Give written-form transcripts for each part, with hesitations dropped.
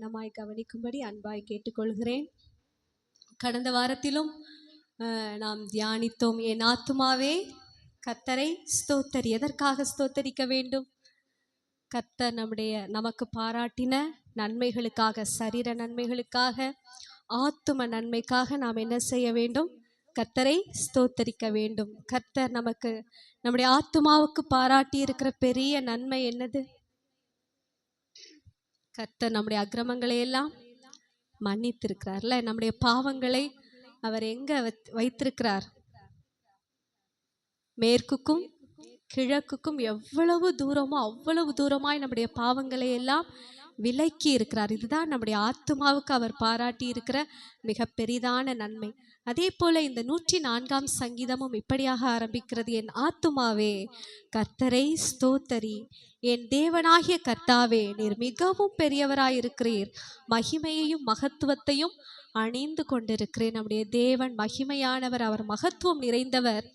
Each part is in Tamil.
கவனமாய் கவனிக்கும்படி அன்பாய் கேட்டுக்கொள்கிறேன். கடந்த வாரத்திலும் நாம் தியானித்தோம், என் ஆத்துமாவே கர்த்தரை ஸ்தோத்தரி. எதற்காக ஸ்தோத்தரிக்க வேண்டும்? கர்த்தர் நமக்கு பாராட்டின நன்மைகளுக்காக, சரீர நன்மைகளுக்காக, ஆத்தும நன்மைக்காக நாம் என்ன செய்ய வேண்டும்? கர்த்தரை ஸ்தோத்தரிக்க வேண்டும். கர்த்தர் நம்முடைய ஆத்துமாவுக்கு பாராட்டி இருக்கிற பெரிய நன்மை என்னது? கர்த்தர் நம்முடைய அக்கிரமங்களை எல்லாம் மன்னித்திருக்கிறார்ல. நம்முடைய பாவங்களை அவர் எங்க வைத்திருக்கிறார்? மேற்குக்கும் கிழக்குக்கும் எவ்வளவு தூரமோ அவ்வளவு தூரமாய் நம்முடைய பாவங்களை எல்லாம் விலக்கி இருக்கிறார். இதுதான் நம்முடைய ஆத்துமாவுக்கு அவர் பாராட்டி இருக்கிற மிக பெரிதான நன்மை. அதே போல இந்த 104ஆம் சங்கீதமும் இப்படியாக ஆரம்பிக்கிறது, என் ஆத்துமாவே கர்த்தரை ஸ்தோத்தரி, என் தேவனாகிய கர்த்தாவே நீர் மிகவும் பெரியவராயிருக்கிறீர், மகிமையையும் மகத்துவத்தையும் அணிந்து கொண்டிருக்கிறேன். நம்முடைய தேவன் மகிமையானவர், அவர் மகத்துவம் நிறைந்தவர்.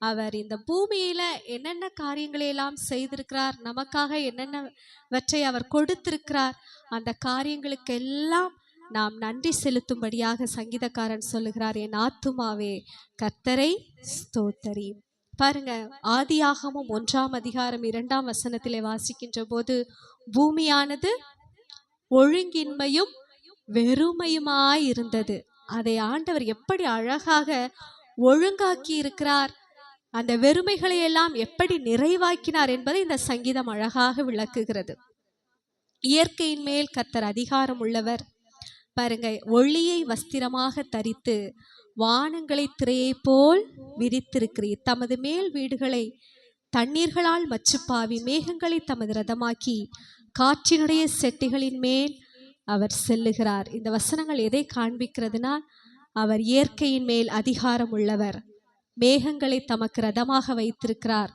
அவர் இந்த பூமியில என்னென்ன காரியங்களை எல்லாம் செய்திருக்கிறார், நமக்காக என்னென்னவற்றை அவர் கொடுத்திருக்கிறார், அந்த காரியங்களுக்கெல்லாம் நாம் நன்றி செலுத்தும்படியாக சங்கீதக்காரன் சொல்லுகிறார், என் ஆத்துமாவே கர்த்தரை ஸ்தோத்தரி. பாருங்க, ஆதியாகமம் 1ஆம் அதிகாரம் 2ஆம் வசனத்திலே வாசிக்கின்ற போது, பூமியானது ஒழுங்கின்மையும் வெறுமையுமாய் இருந்தது. அதை ஆண்டவர் எப்படி அழகாக ஒழுங்காக்கி இருக்கிறார், அந்த வெறுமைகளை எல்லாம் எப்படி நிறைவாக்கினார் என்பதை இந்த சங்கீதம் அழகாக விளக்குகிறது. இயற்கையின் மேல் கர்த்தர் அதிகாரம் உள்ளவர். பாருங்க, ஒளியை வஸ்திரமாக தரித்து வானங்களை திரையை போல் விரித்திருக்கிறீர். தமது மேல் வீடுகளை தண்ணீர்களால் மச்சுப்பாவி, மேகங்களை தமது ரதமாக்கி காற்றினுடைய செட்டிகளின் மேல் அவர் செல்லுகிறார். இந்த வசனங்கள் எதை காண்பிக்கிறதுனா, அவர் இயற்கையின் மேல் அதிகாரம் உள்ளவர், மேகங்களை தமக்கு ரதமாக வைத்திருக்கிறார்,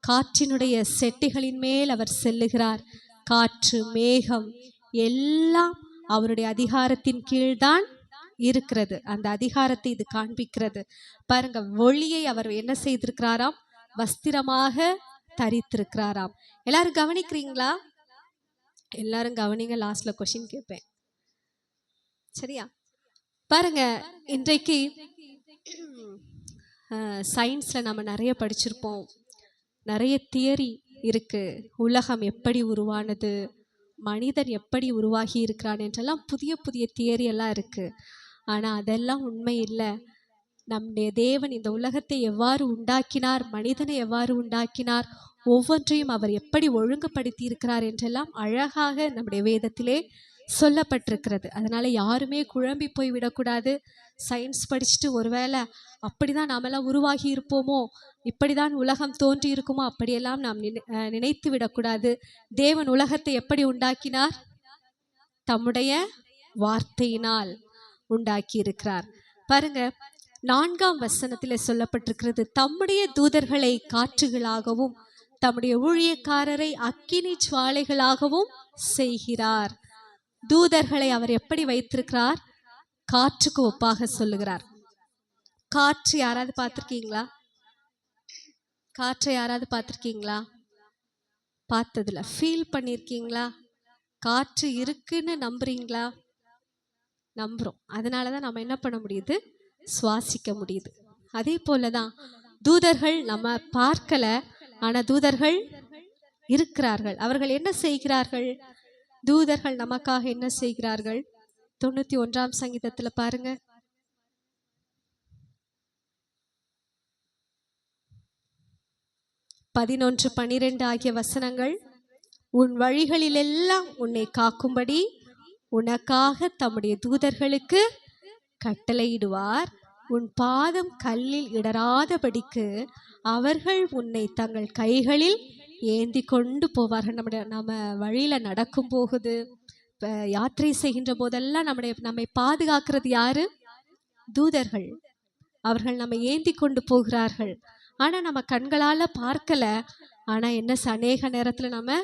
காற்றினுடைய செட்டிகளின் மேல் அவர் செல்லுகிறார். காற்று, மேகம் எல்லாம் அவருடைய அதிகாரத்தின் கீழ்தான் இருக்கிறது. அந்த அதிகாரத்தை இது காண்பிக்கிறது. பாருங்க, ஒளியை அவர் என்ன செய்திருக்கிறாராம்? வஸ்திரமாக தரித்திருக்கிறாராம். எல்லாரும் கவனிக்கிறீங்களா? எல்லாரும் கவனிங்க, லாஸ்ட்ல கொஸ்டின் கேட்பேன், சரியா? பாருங்க, இன்றைக்கு சயின்ஸ்ல நம்ம நிறைய படிச்சிருப்போம், நிறைய தியரி இருக்கு. உலகம் எப்படி உருவானது, மனிதன் எப்படி உருவாகி இருக்கிறான் என்றெல்லாம் புதிய புதிய தியரி எல்லாம் இருக்கு. ஆனா அதெல்லாம் உண்மை இல்லை. நம்முடைய தேவன் இந்த உலகத்தை எவ்வாறு உண்டாக்கினார், மனிதனை எவ்வாறு உண்டாக்கினார், ஒவ்வொன்றையும் அவர் எப்படி ஒழுங்குபடுத்தி இருக்கிறார் என்றெல்லாம் அழகாக நம்முடைய வேதத்திலே சொல்லப்பட்டிருக்கிறது. அதனால யாருமே குழம்பி போய் விடக்கூடாது. சயின்ஸ் படிச்சுட்டு ஒருவேளை அப்படிதான் நாமெல்லாம் உருவாகி இருப்போமோ, இப்படிதான் உலகம் தோன்றி இருக்குமோ, அப்படியெல்லாம் நாம் நினைத்து விடக்கூடாது. தேவன் உலகத்தை எப்படி உண்டாக்கினார்? தம்முடைய வார்த்தையினால் உண்டாக்கி இருக்கிறார். பாருங்க, 4ஆம் வசனத்தில் சொல்லப்பட்டிருக்கிறது, தம்முடைய தூதர்களை காற்றுகளாகவும் தம்முடைய ஊழியக்காரரை அக்கினி ஜுவாலைகளாகவும் செய்கிறார். தூதர்களை அவர் எப்படி வைத்திருக்கிறார்? காற்றுக்கு ஒப்பாக சொல்லுகிறார். காற்று யாராவது பார்த்திருக்கீங்களா? காற்றை யாராவது பார்த்திருக்கீங்களா? பார்த்ததில்ல. ஃபீல் பண்ணியிருக்கீங்களா? காற்று இருக்குன்னு நம்புறீங்களா? நம்புறோம். அதனாலதான் நம்ம என்ன பண்ண முடியுது? சுவாசிக்க முடியுது. அதே போலதான் தூதர்கள் நம்ம பார்க்கல, ஆனா தூதர்கள் இருக்கிறார்கள். அவர்கள் என்ன செய்கிறார்கள்? தூதர்கள் நமக்காக என்ன செய்கிறார்கள்? 91ஆம் சங்கீதத்துல பாருங்க, 11, 12 ஆகிய வசனங்கள், உன் வழிகளிலெல்லாம் உன்னை காக்கும்படி உனக்காக தம்முடைய தூதர்களுக்கு கட்டளையிடுவார், உன் பாதம் கல்லில் இடராதபடிக்கு அவர்கள் உன்னை தங்கள் கைகளில் ஏந்தி கொண்டு போவார்கள். நம்ம வழியில நடக்கும் போகுது, யாத்திரை செய்கின்ற போதெல்லாம் நம்மை பாதுகாக்கிறது யாரு? தூதர்கள். அவர்கள் நம்ம ஏந்தி கொண்டு போகிறார்கள். ஆனா நம்ம கண்களால பார்க்கல, ஆனா என்ன, அநேக நேரத்துல நம்ம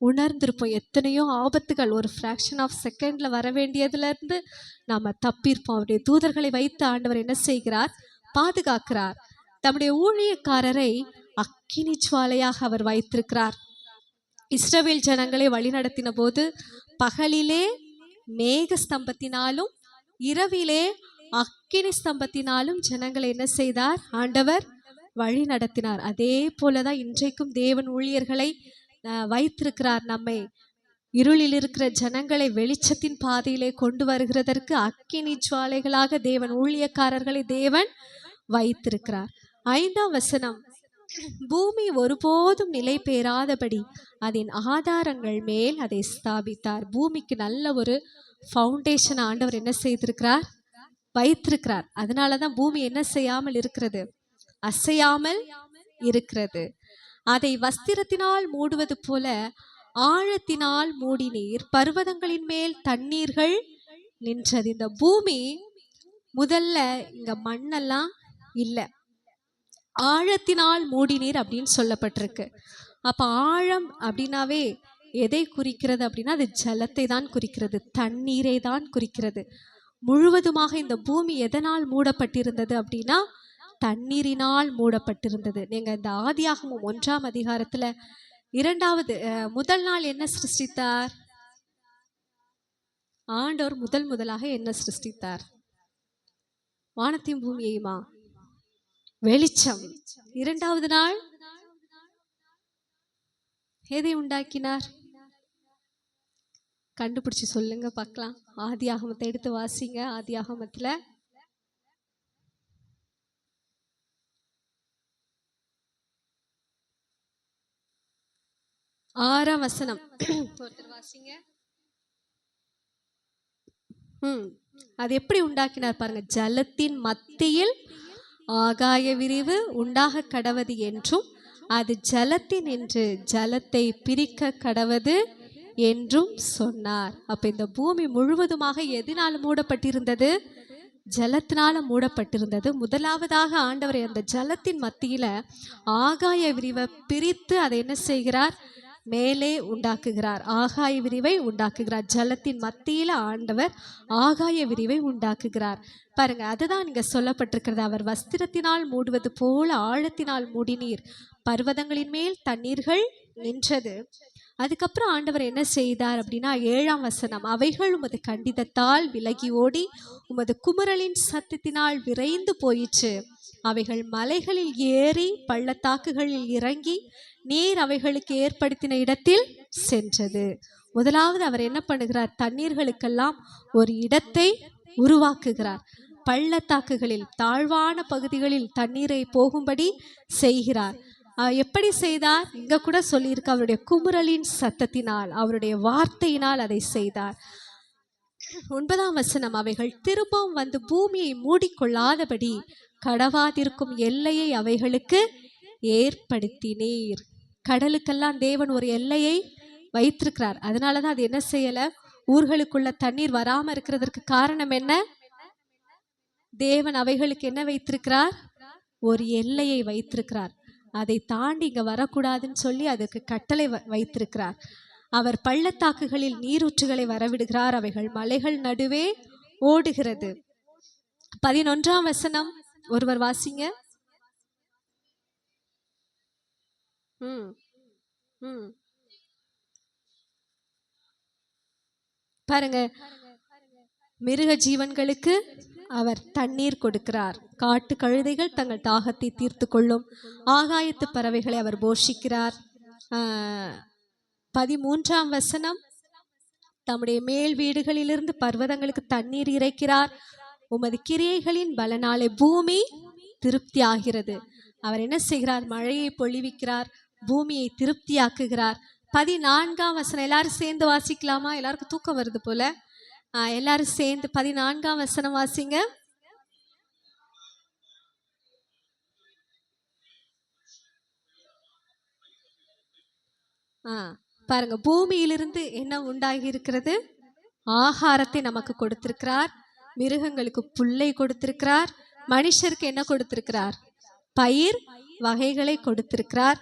உணர்ந்திருப்போம். எத்தனையோ ஆபத்துகள் ஒரு ஃப்ராக்ஷன் ஆஃப் செகண்ட்ல வர வேண்டியதுல இருந்து நம்ம தப்பியிருப்போம். அவருடைய தூதர்களை வைத்து ஆண்டவர் என்ன செய்கிறார்? பாதுகாக்கிறார். தம்முடைய ஊழியக்காரரை அக்கினி ஜுவாலையாக அவர் வைத்திருக்கிறார். இஸ்ரவேல் ஜனங்களை வழிநடத்தின போது பகலிலே மேக ஸ்தம்பத்தினாலும் இரவிலே அக்கினி ஸ்தம்பத்தினாலும் ஜனங்களை என்ன செய்தார்? ஆண்டவர் வழி நடத்தினார். அதே போலதான் இன்றைக்கும் தேவன் ஊழியர்களை வைத்திருக்கிறார். நம்மை இருளில் இருக்கிற ஜனங்களை வெளிச்சத்தின் பாதையிலே கொண்டு வருகிறதற்கு அக்கினி ஜுவாலைகளாக தேவன் ஊழியக்காரர்களை தேவன் வைத்திருக்கிறார். 5ஆம் வசனம், பூமி ஒருபோதும் நிலை பெறாதபடி அதன் ஆதாரங்கள் மேல் அதை ஸ்தாபித்தார். பூமிக்கு நல்ல ஒரு ஃபவுண்டேஷன் ஆண்டவர் என்ன செய்திருக்கிறார்? வைத்திருக்கிறார். அதனாலதான் பூமி என்ன செய்யாமல் இருக்கிறது? அசையாமல் இருக்கிறது. அதை வஸ்திரத்தினால் மூடுவது போல ஆழத்தினால் மூடினீர், பர்வதங்களின் மேல் தண்ணீர்கள் நின்றது. இந்த பூமி முதல்ல இங்க மண்ணெல்லாம் இல்ல, ஆழத்தினால் மூடினீர் அப்படின்னு சொல்லப்பட்டிருக்கு. அப்ப ஆழம் அப்படின்னாவே எதை குறிக்கிறது அப்படின்னா அது ஜலத்தை தான் குறிக்கிறது, தண்ணீரை தான் குறிக்கிறது. முழுவதுமாக இந்த பூமி எதனால் மூடப்பட்டிருந்தது அப்படின்னா தண்ணீரினால் மூடப்பட்டிருந்தது. நீங்க இந்த ஆதியாகமம் 1ஆம் அதிகாரத்துல முதல் நாள் என்ன சிருஷ்டித்தார்? ஆண்டவர் முதலாக என்ன சிருஷ்டித்தார்? வானத்தையும் பூமியையுமா? வெளிச்சம். 2வது நாள் எதை உண்டாக்கினார்? கண்டுபிடிச்சு சொல்லுங்க பார்க்கலாம். ஆதியாகமத்தை எடுத்து வாசிங்க. ஆதியாகமத்துல 6ஆம் வசனம் ஒருத்தர் வாசிங்க. அது எப்படி உண்டாக்கினார் பாருங்க. ஜலத்தின் மத்தியில் ஆகாய விரிவு உண்டாக கடவது என்றும் அது ஜலத்தின் என்று ஜலத்தை பிரிக்க கடவது என்றும் சொன்னார். அப்ப இந்த பூமி முழுவதுமாக எதனால் மூடப்பட்டிருந்தது? ஜலத்தினால மூடப்பட்டிருந்தது. முதலாவதாக ஆண்டவர் அந்த ஜலத்தின் மத்தியில ஆகாய விரிவை பிரித்து அதை என்ன செய்கிறார்? மேலே உண்டாக்குகிறார். ஆகாய விரிவை உண்டாக்குகிறார். ஜலத்தின் மத்தியில ஆண்டவர் ஆகாய விரிவை உண்டாக்குகிறார். பாருங்க, அதுதான் இங்க சொல்லப்பட்டிருக்கிறது. அவர் வஸ்திரத்தினால் மூடுவது போல ஆழத்தினால் மூடினீர், பர்வதங்களின் மேல் தண்ணீர்கள் நின்றது. அதுக்கப்புறம் ஆண்டவர் என்ன செய்தார் அப்படின்னா 7ஆம் வசனம், அவைகள் உமது கண்டிதத்தால் விலகி ஓடி உமது குமுறலின் சத்தத்தினால் விரைந்து போயிற்று. அவைகள் மலைகளில் ஏறி பள்ளத்தாக்குகளில் இறங்கி நீர் அவைகளுக்கு ஏற்படுத்தின இடத்தில் சென்றது. முதலாவது அவர் என்ன பண்ணுகிறார்? தண்ணீர்களுக்கெல்லாம் ஒரு இடத்தை உருவாக்குகிறார். பள்ளத்தாக்குகளில் தாழ்வான பகுதிகளில் தண்ணீரை போகும்படி செய்கிறார். எப்படி செய்தார்? இங்க கூட சொல்லியிருக்கு, அவருடைய குமுறலின் சத்தத்தினால், அவருடைய வார்த்தையினால் அதை செய்தார். 9ஆம் வசனம், அவைகள் திரும்பவும் வந்து பூமியை மூடிக்கொள்ளாதபடி கடவாதிருக்கும் எல்லையை அவைகளுக்கு ஏற்படுத்தினீர். கடலுக்கெல்லாம் தேவன் ஒரு எல்லையை வைத்திருக்கிறார். அதனாலதான் அது என்ன செய்யல, ஊர்களுக்குள்ள தண்ணீர் வராம இருக்கிறதற்கு காரணம் என்ன? தேவன் அவைகளுக்கு என்ன வைத்திருக்கிறார்? ஒரு எல்லையை வைத்திருக்கிறார். அதை தாண்டி இங்க வரக்கூடாதுன்னு சொல்லி அதுக்கு கட்டளை வைத்திருக்கிறார். அவர் பள்ளத்தாக்குகளில் நீரூற்றுகளை வரவிடுகிறார். அவைகள் மலைகள் நடுவே ஓடுகிறது. 11ஆம் வசனம் ஒருவர் வாசிங்க. பாருங்க, மிருக ஜீவன்களுக்கு அவர் தண்ணீர் கொடுக்கிறார். காட்டு கழுதைகள் தங்கள் தாகத்தை தீர்த்து கொள்ளும். ஆகாயத்து பறவைகளை அவர் போஷிக்கிறார். 13ஆம் வசனம், தம்முடைய மேல் வீடுகளிலிருந்து பர்வதங்களுக்கு தண்ணீர் இறைக்கிறார். உமது கிரியைகளின் பலனாலே பூமி திருப்தி ஆகிறது. அவர் என்ன செய்கிறார்? மழையை பொழிவிக்கிறார், பூமியை திருப்தியாக்குகிறார். 14ஆம் வசனம் எல்லாரும் சேர்ந்து வாசிக்கலாமா? எல்லாருக்கும் தூக்கம் வருது போல. எல்லாரும் சேர்ந்து 14ஆம் வசனம் வாசிங்க. பாருங்க, பூமியிலிருந்து என்ன உண்டாகி இருக்கிறது? ஆகாரத்தை நமக்கு கொடுத்திருக்கிறார். மிருகங்களுக்கு புல்லை கொடுத்திருக்கிறார். மனுஷருக்கு என்ன கொடுத்திருக்கிறார்? பயிர் வகைகளை கொடுத்திருக்கிறார்.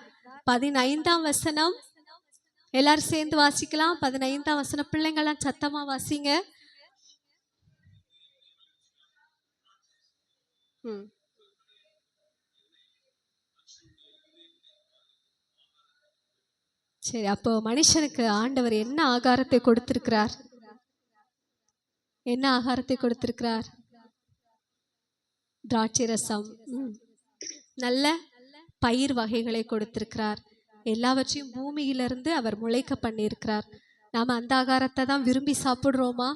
15ஆம் வசனம் எல்லாரும் சேர்ந்து வாசிக்கலாம். 15ஆம் வசனம் பிள்ளைங்களாம் சத்தமா வாசிங்க. சரி, அப்போ மனுஷனுக்கு ஆண்டவர் என்ன ஆகாரத்தை கொடுத்திருக்கிறார்? என்ன ஆகாரத்தை கொடுத்திருக்கிறார்? திராட்சை ரசம், நல்ல பயிர் வகைகளை கொடுத்திருக்கிறார். எல்லாவற்றையும் பூமியிலிருந்து அவர் முளைக்க பண்ணியிருக்கிறார். நாம அந்த ஆகாரத்தை தான் விரும்பி சாப்பிடுறோமா?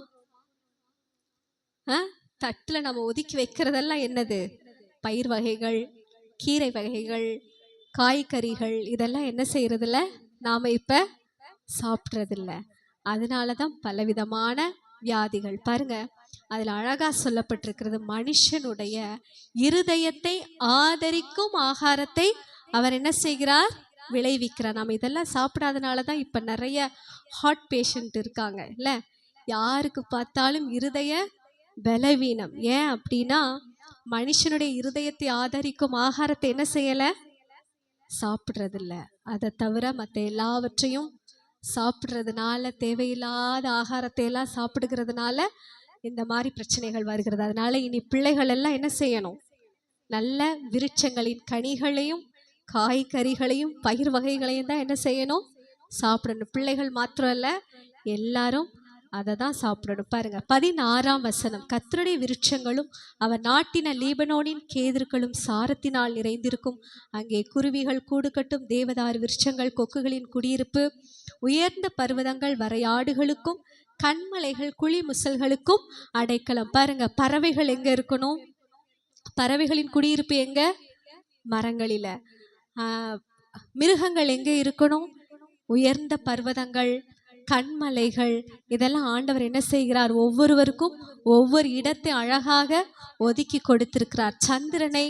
தட்டில் நம்ம ஒதுக்கி வைக்கிறதெல்லாம் என்னது? பயிர் வகைகள், கீரை வகைகள், காய்கறிகள், இதெல்லாம் என்ன செய்யறதில்ல, நாம இப்ப சாப்பிட்றதில்ல. அதனால தான் பலவிதமான வியாதிகள். பாருங்க, அதில் அழகா சொல்லப்பட்டிருக்கிறது, மனுஷனுடைய இருதயத்தை ஆதரிக்கும் ஆகாரத்தை அவர் என்ன செய்கிறார்? விளைவிக்கிறார். நம்ம இதெல்லாம் சாப்பிடாதனால தான் இப்போ நிறைய ஹார்ட் பேஷண்ட் இருக்காங்க இல்லை? யாருக்கு பார்த்தாலும் இருதய பலவீனம். ஏன் அப்படின்னா, மனுஷனுடைய இருதயத்தை ஆதரிக்கும் ஆகாரத்தை என்ன செய்யலை? சாப்பிட்றதில்ல. அதை தவிர மற்ற எல்லாவற்றையும் சாப்பிட்றதுனால, தேவையில்லாத ஆகாரத்தை எல்லாம் சாப்பிடுகிறதுனால இந்த மாதிரி பிரச்சனைகள் வருகிறது. அதனால இனி பிள்ளைகள் எல்லாம் என்ன செய்யணும்? நல்ல விருட்சங்களின் கனிகளையும் காய்கறிகளையும் பயிர் வகைகளையும் தான் என்ன செய்யணும்? சாப்பிடணும். பிள்ளைகள் மாத்திரம் இல்லை, எல்லாரும் அதை தான் சாப்பிடணும். பாருங்க, 16ஆம் வசனம், கர்த்தருடைய விருட்சங்களும் அவர் நாட்டின லீபனோனின் கேதர்களும் சாரத்தினால் நிறைந்திருக்கும். அங்கே குருவிகள் கூடு கட்டும். தேவதார் விருட்சங்கள் கொக்குகளின் குடியிருப்பு. உயர்ந்த பர்வதங்கள் வரையாடுகளுக்கும் கண்மலைகள் குழி முசல்களுக்கும் அடைக்கலம். பாருங்க, பறவைகள் எங்க இருக்கணும்? பறவைகளின் குடியிருப்பு எங்க? மரங்களில. மிருகங்கள் எங்க இருக்கணும்? உயர்ந்த பர்வதங்கள், கண்மலைகள். இதெல்லாம் ஆண்டவர் என்ன செய்கிறார்? ஒவ்வொருவருக்கும் ஒவ்வொரு இடத்தை அழகாக ஒதுக்கி கொடுத்திருக்கிறார். சந்திரனை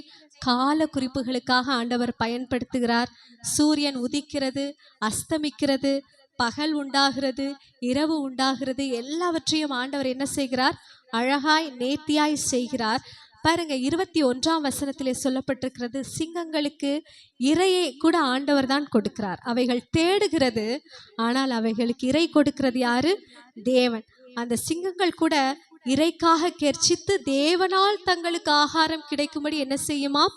கால குறிப்புகளுக்காக ஆண்டவர் பயன்படுத்துகிறார். சூரியன் உதிக்கிறது, அஸ்தமிக்கிறது, பகல் உண்டாகிறது, இரவு உண்டாகிறது, எல்லாவற்றையும் ஆண்டவர் என்ன செய்கிறார்? அழகாய் நேர்த்தியாய் செய்கிறார். பாருங்க, 21ஆம் வசனத்திலே சொல்லப்பட்டிருக்கிறது, சிங்கங்களுக்கு இரையை கூட ஆண்டவர் தான் கொடுக்கிறார். அவைகள் தேடுகிறது, ஆனால் அவைகளுக்கு இரை கொடுக்கிறது யாரு? தேவன். அந்த சிங்கங்கள் கூட இரைக்காக கெர்ச்சித்து தேவனால் தங்களுக்கு ஆகாரம் கிடைக்கும்படி என்ன செய்யுமாம்?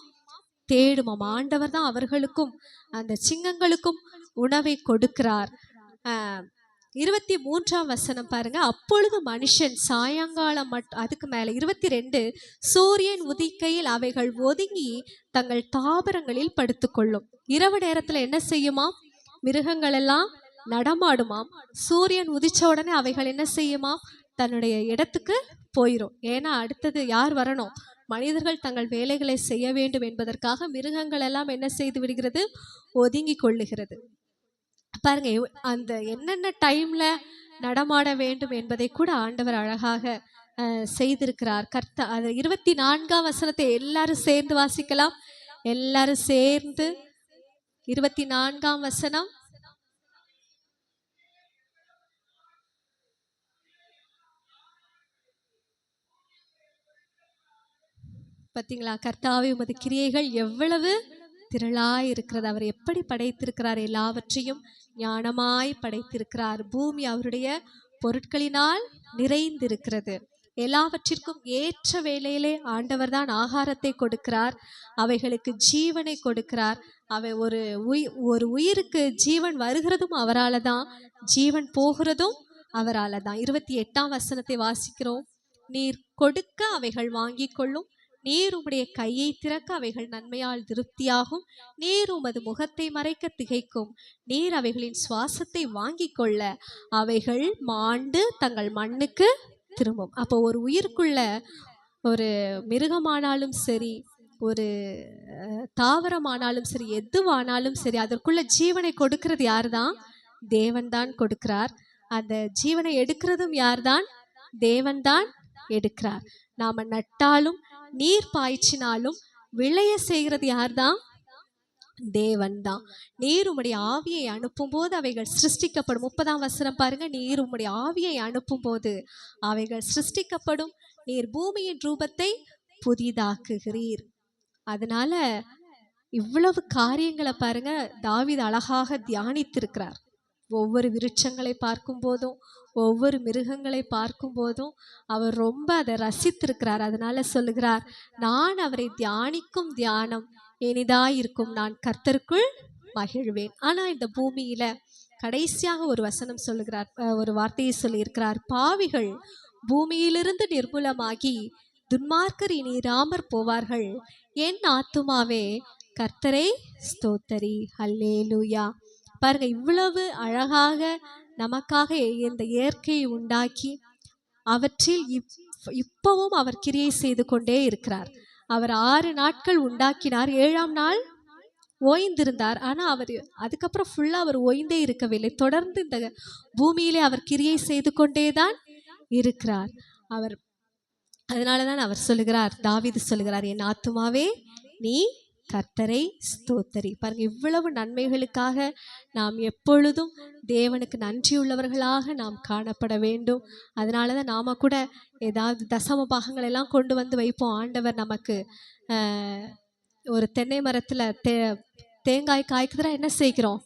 தேடுமாம். ஆண்டவர் தான் அவர்களுக்கும் அந்த சிங்கங்களுக்கும் உணவை கொடுக்கிறார். 23ஆம் வசனம் பாருங்க, அப்பொழுது மனுஷன் சாயங்காலம் அதுக்கு மேல 22, சூரியன் உதிக்கையில் அவைகள் ஒதுங்கி தங்கள் தாபரங்களில் படுத்துக்கொள்ளும். இரவு நேரத்துல என்ன செய்யுமாம்? மிருகங்கள் எல்லாம் நடமாடுமாம். சூரியன் உதிச்ச உடனே அவைகள் என்ன செய்யுமாம்? தன்னுடைய இடத்துக்கு போயிடும். ஏன்னா அடுத்தது யார் வரணும்? மனிதர்கள் தங்கள் வேலைகளை செய்ய வேண்டும் என்பதற்காக மிருகங்கள் எல்லாம் என்ன செய்து விடுகிறது? ஒதுங்கி கொள்ளுகிறது. பாருங்க, அந்த என்னென்ன டைம்ல நடமாட வேண்டும் என்பதை கூட ஆண்டவர் அழகாக செய்திருக்கிறார். அது 24ஆம் வசனத்தை எல்லாரும் சேர்ந்து வாசிக்கலாம். எல்லாரும் சேர்ந்து 24ஆம் வசனம். பார்த்தீங்களா? கர்த்தாவே, உமது கிரியைகள் எவ்வளவு திரளாய் இருக்கிறது. அவர் எப்படி படைத்திருக்கிறார்? எல்லாவற்றையும் ஞானமாய் படைத்திருக்கிறார். பூமி அவருடைய பொருட்களினால் நிறைந்திருக்கிறது. எல்லாவற்றிற்கும் ஏற்ற வேளையிலே ஆண்டவர் தான் ஆகாரத்தை கொடுக்கிறார். அவைகளுக்கு ஜீவனை கொடுக்கிறார். அவை ஒரு உயிருக்கு ஜீவன் வருகிறதும் அவரால் தான், ஜீவன் போகிறதும் அவரால் தான். 28ஆம் வசனத்தை வாசிக்கிறோம். நீர் கொடுக்க அவைகள் வாங்கி கொள்ளும், நீர் உம்முடைய கையை திறக்க அவைகள் நன்மையால் திருப்தியாகும், நீர் உமது முகத்தை மறைக்க திகைக்கும், நீர் அவைகளின் சுவாசத்தை வாங்கி கொள்ள அவைகள் மாண்டு தங்கள் மண்ணுக்கு திரும்பும். அப்போ ஒரு உயிருக்குள்ள, ஒரு மிருகமானாலும் சரி, ஒரு தாவரமானாலும் சரி, எதுவானாலும் சரி, அதற்குள்ள ஜீவனை கொடுக்கிறது யார் தான்? தேவன் தான் கொடுக்கிறார். அந்த ஜீவனை எடுக்கிறதும் யார் தான்? தேவன் தான் எடுக்கிறார். நாம நட்டாலும் நீர் பாய்ச்சினாலும் விளைய செய்கிறது யார் தான்? தேவன் தான். நீர் உம்முடைய ஆவியை அனுப்பும் போது அவைகள் சிருஷ்டிக்கப்படும். 30ஆம் வசனம் பாருங்க, நீர் உம்முடைய ஆவியை அனுப்பும் போது அவைகள் சிருஷ்டிக்கப்படும், நீர் பூமியின் ரூபத்தை புதிதாக்குகிறீர். அதனால இவ்வளவு காரியங்களை பாருங்க, தாவீது அழகாக தியானித்திருக்கிறார். ஒவ்வொரு விருட்சங்களை பார்க்கும் போதும், ஒவ்வொரு மிருகங்களை பார்க்கும் போதும் அவர் ரொம்ப அதை ரசித்திருக்கிறார். அதனால சொல்லுகிறார், நான் அவரை தியானிக்கும் தியானம் இனிதாயிருக்கும், நான் கர்த்தருக்குள் மகிழ்வேன். ஆனா இந்த பூமியில கடைசியாக ஒரு வசனம் சொல்லுகிறார், ஒரு வார்த்தையை சொல்லியிருக்கிறார், பாவிகள் பூமியிலிருந்து நிர்மூலமாகி துன்மார்க்கர் இனி இராமற் போவார்கள். என் ஆத்துமாவே கர்த்தரை ஸ்தோத்தரி. அல்லேலூயா. பாருங்க, இவ்வளவு அழகாக நமக்காக இந்த இயற்கையை உண்டாக்கி அவற்றில் இப்பவும் அவர் கிரியை செய்து கொண்டே இருக்கிறார். அவர் 6 நாட்கள் உண்டாக்கினார், 7ஆம் நாள் ஓய்ந்திருந்தார். ஆனா அவர் அதுக்கப்புறம் ஃபுல்லா அவர் ஓய்ந்தே இருக்கவில்லை. தொடர்ந்து இந்த பூமியிலே அவர் கிரியை செய்து கொண்டேதான் இருக்கிறார். அவர் அதனாலதான் அவர் சொல்லுகிறார், தாவீது சொல்லுகிறார், என் ஆத்துமாவே நீ கர்த்தரை ஸ்தோத்தரி. பாருங்க, இவ்வளவு நன்மைகளுக்காக நாம் எப்பொழுதும் தேவனுக்கு நன்றியுள்ளவர்களாக நாம் காணப்பட வேண்டும். அதனாலதான் நாம கூட ஏதாவது தசம பாகங்கள் எல்லாம் கொண்டு வந்து வைப்போம். ஆண்டவர் நமக்கு ஒரு தென்னை மரத்துல தேங்காய் காய்க்குதுன்னா என்ன செய்கிறோம்?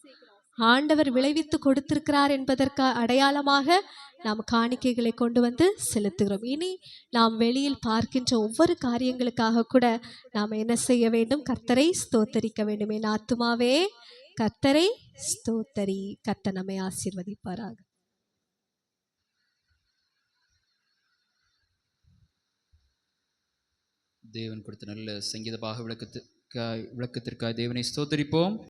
ஆண்டவர் விளைவித்து கொடுத்திருக்கிறார் என்பதற்கு அடையாளமாக நாம் காணிக்கைகளை கொண்டு வந்து செலுத்துகிறோம். இனி நாம் வெளியில் பார்க்கின்ற ஒவ்வொரு காரியங்களுக்காக கூட நாம் என்ன செய்ய வேண்டும்? கர்த்தரை ஸ்தோத்தரிக்க வேண்டும். என் ஆத்துமாவே கர்த்தரை ஸ்தோத்தரி. கர்த்தர் நம்மை ஆசீர்வதிப்பாராக. தேவன் கொடுத்த நல்ல சங்கீத பாக விளக்கத்திற்காக தேவனை ஸ்தோத்தரிப்போம்.